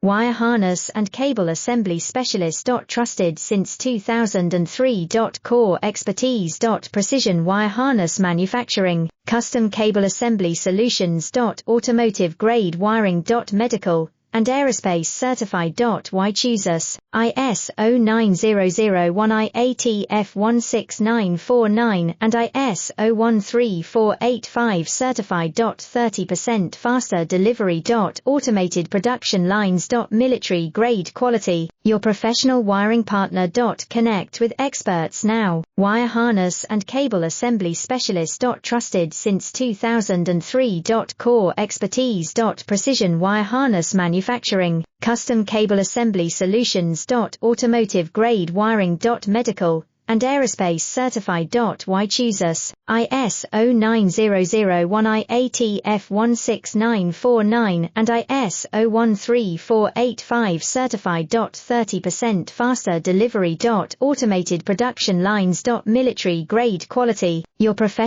Wire harness and cable assembly specialist. Trusted since 2003. Core expertise. Precision wire harness manufacturing, custom cable assembly solutions. Automotive grade wiring. Medical and aerospace certified. Why choose us? ISO 9001 IATF 16949 and ISO 13485 certified. 30% faster delivery. Automated production lines. Military grade quality, your professional wiring partner. Connect with experts now. Wire harness and cable assembly specialist. Trusted since 2003. Core expertise. Precision wire harness manufacturing, custom cable assembly solutions. Automotive grade wiring. Medical and aerospace certified. Why choose us? ISO 9001 IATF 16949 and ISO 13485 certified. 30% faster delivery. Automated production lines. Military grade quality, your professional